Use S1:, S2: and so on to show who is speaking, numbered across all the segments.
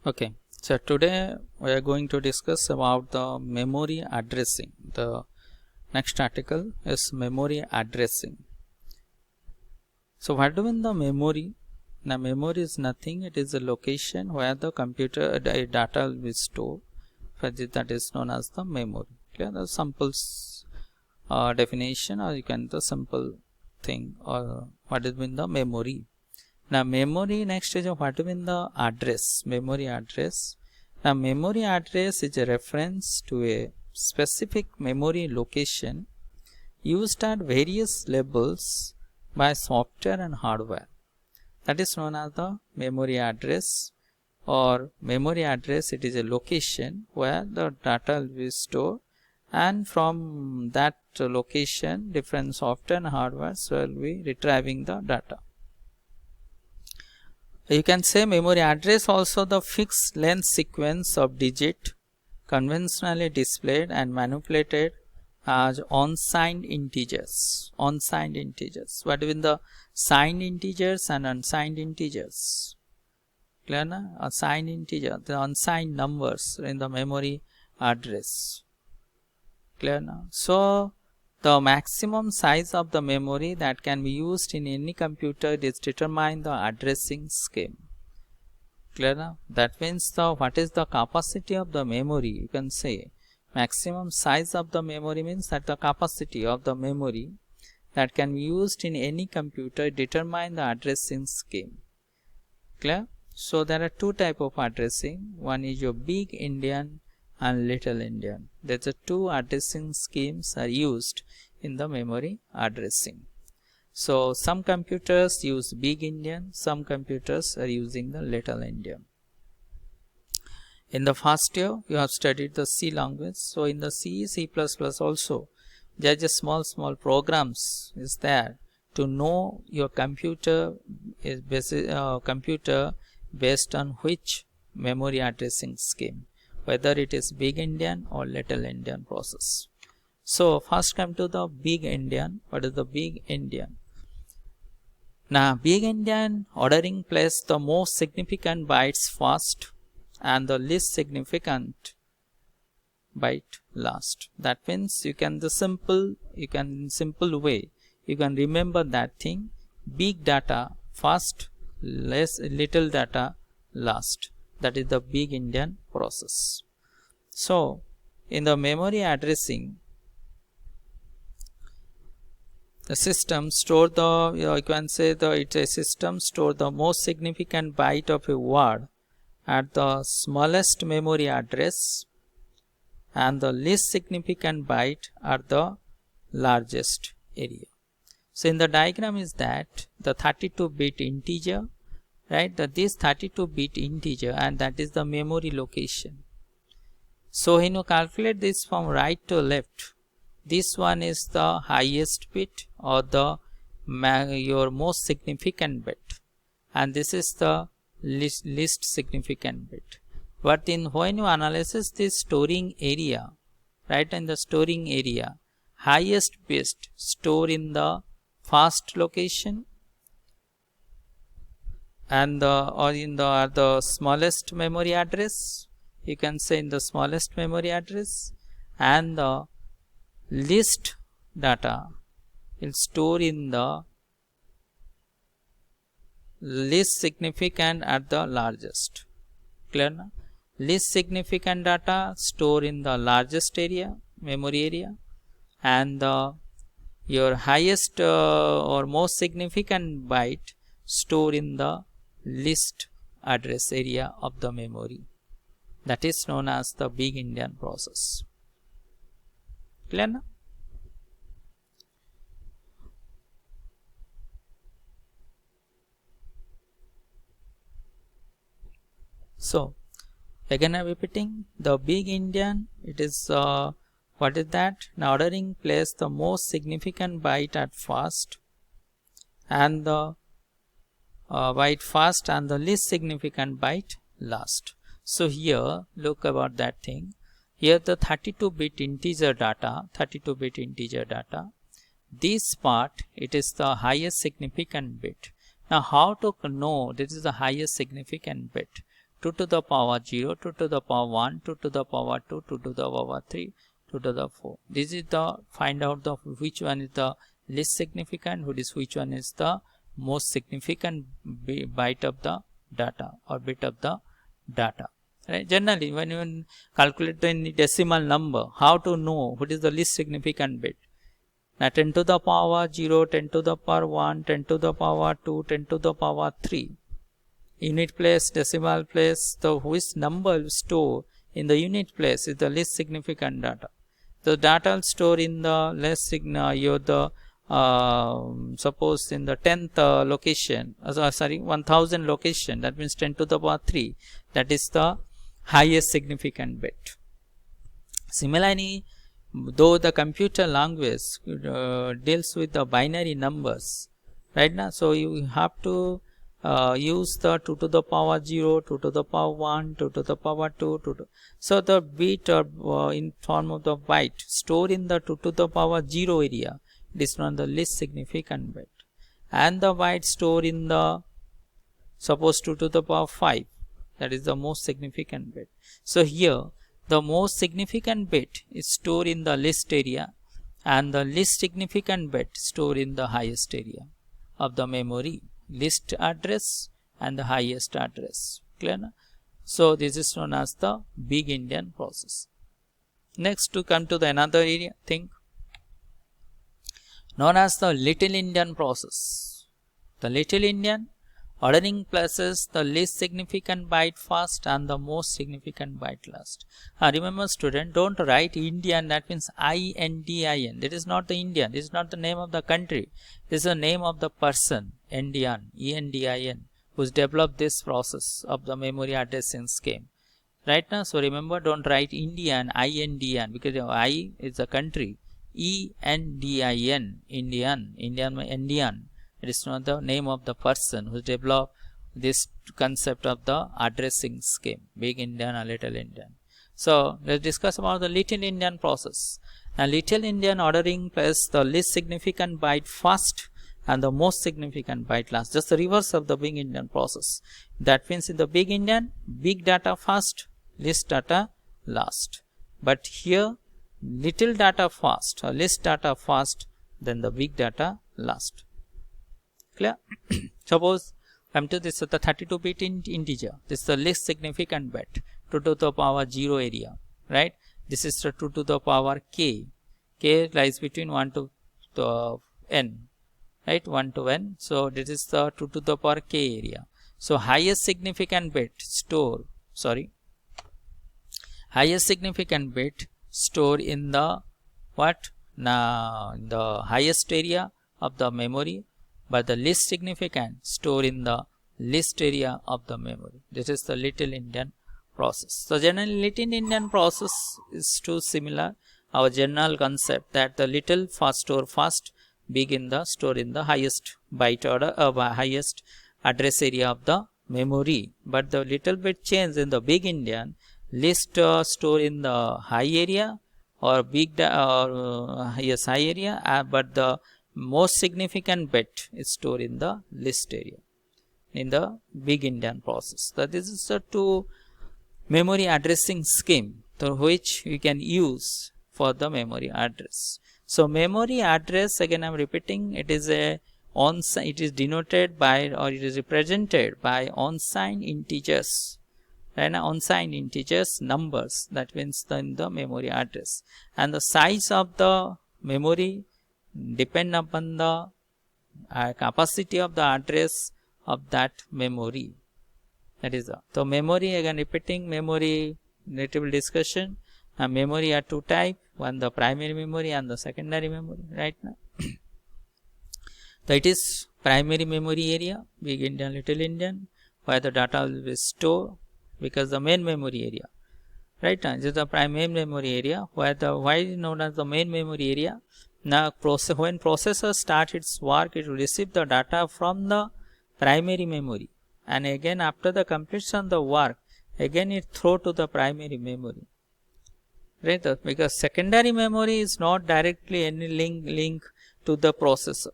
S1: Okay, so today we are going to discuss about the memory addressing. The next article is memory addressing. So what do you mean the memory? Now memory is nothing, it is a location where the computer data will be stored. That is known as the memory. Clear? The simple definition, or you can the simple thing, or what is mean the memory. Now memory, next is what do you mean the address? Memory address. Now memory address is a reference to a specific memory location used at various levels by software and hardware. That is known as the memory address, or memory address. It is a location where the data will be stored, and from that location different software and hardware will be retrieving the data. You can say memory address also the fixed length sequence of digit conventionally displayed and manipulated as unsigned integers. Unsigned integers. What between the signed integers and unsigned integers? Clear na? A signed integer, the unsigned numbers in the memory address. Clear na? So the maximum size of the memory that can be used in any computer is determined the addressing scheme. Clear now? That means what is the capacity of the memory? You can say maximum size of the memory means that the capacity of the memory that can be used in any computer determine the addressing scheme. Clear? So there are two type of addressing. One is your big Endian and little Endian. There's a two addressing schemes are used in the memory addressing. So some computers use big Endian, some computers are using the little Endian. In the first year you have studied the C language. So in the C also there is a small programs is there to know your computer is computer based on which memory addressing scheme, whether it is big Endian or little Endian process. So first come to the big Endian. What is the big Endian? Now big Endian ordering place the most significant bytes first and the least significant byte last. That means you can in simple way you can remember that thing: big data first, little data last. That is the big Endian process. So in the memory addressing, the system store the you can say it's a system store the most significant byte of a word at the smallest memory address and the least significant byte at the largest area. So in the diagram is that the 32-bit integer, right? This 32-bit integer, and that is the memory location. So when you calculate this from right to left, this one is the highest bit or the your most significant bit, and this is the least significant bit. But when you analyze this storing area, right, in the storing area, highest bit store in the first location and the smallest memory address. You can say in the smallest memory address, and the least data will store in the least significant at the largest. Clear na? Least significant data store in the largest area, memory area, and your highest or most significant byte store in the least address area of the memory. That is known as the big Endian process. Clear na? So again I'm repeating, the big Endian, it is what is that? Now ordering place the most significant byte at first and the byte first and the least significant byte last. So here look about that thing. Here the 32-bit integer data, this part it is the highest significant bit. Now how to know this is the highest significant bit? 2 to the power 0, 2 to the power 1, 2 to the power 2, 2 to the power 3, 2 to the 4. This is the find out the which one is the least significant, which one is the most significant byte of the data or bit of the data. Right? Generally, when you calculate in decimal number, how to know what is the least significant bit? Now 10 to the power 0, 10 to the power 1, 10 to the power 2, 10 to the power 3. Unit place, decimal place, the which number store in the unit place is the least significant data. The data store in the less suppose in the 10th location, 1000 location, that means 10 to the power 3, that is the highest significant bit. Similarly, though the computer language deals with the binary numbers, right now, so you have to use the 2 to the power 0, 2 to the power 1, 2 to the power 2, 2 to, so the bit in form of the byte stored in the 2 to the power 0 area, it is not the least significant bit, and the byte stored in the suppose 2 to the power 5, that is the most significant bit. So here the most significant bit is stored in the least area and the least significant bit stored in the highest area of the memory, least address and the highest address. Clear na? So this is known as the big Indian process. Next, to come to the another area thing known as the little Indian process. The little Indian ordering places the least significant byte first and the most significant byte last. Remember student, don't write Indian, that means INDIN. That is not the Indian, this is not the name of the country, this is the name of the person, Indian, ENDIN, who's developed this process of the memory addressing scheme. Right now, so remember, don't write Indian, INDN, because I is the country, ENDIN, Indian. It is not the name of the person who developed this concept of the addressing scheme, big Indian or little Indian. So let's discuss about the little Indian process. Now little Indian ordering places the least significant byte first and the most significant byte last, just the reverse of the big Indian process. That means in the big Indian, big data first, least data last. But here little data first or least data first, then the big data last. Clear? Suppose come to this, the 32-bit integer, this is the least significant bit, 2 to the power 0 area, right? This is the 2 to the power k. K lies between 1 to the n, right? 1 to n. So this is the 2 to the power k area. So highest significant bit stored in the what? Now in the highest area of the memory, but the least significant stored in the least area of the memory. This is the little Indian process. So generally little Indian process is too similar. Our general concept that the little first store first, big in the store in the highest byte order highest address area of the memory. But the little bit change in the big Indian, least store in the high area or big yes, high area, but the most significant bit is stored in the least area in the big Indian process. So this is the two memory addressing scheme through which we can use for the memory address. So memory address, again I am repeating, it is a it is denoted by or it is represented by unsigned integers, right? Unsigned integers numbers, that means in the memory address, and the size of the memory depend upon the capacity of the address of that memory. That is so memory, again repeating, memory little discussion. Memory are two type, one the primary memory and the secondary memory, right now. So it is primary memory area, big Indian, little Indian, where the data will be stored, because the main memory area, right now, this is the primary memory area, where the why is known as the main memory area. Now when processor starts its work, it will receive the data from the primary memory, and again after the completion of the work, again it throw to the primary memory, right? Because secondary memory is not directly any link to the processor.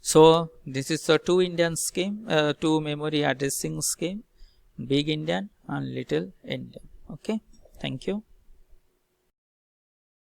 S1: So this is a two Indian scheme, two memory addressing scheme, big Indian and little Indian. Okay, thank you.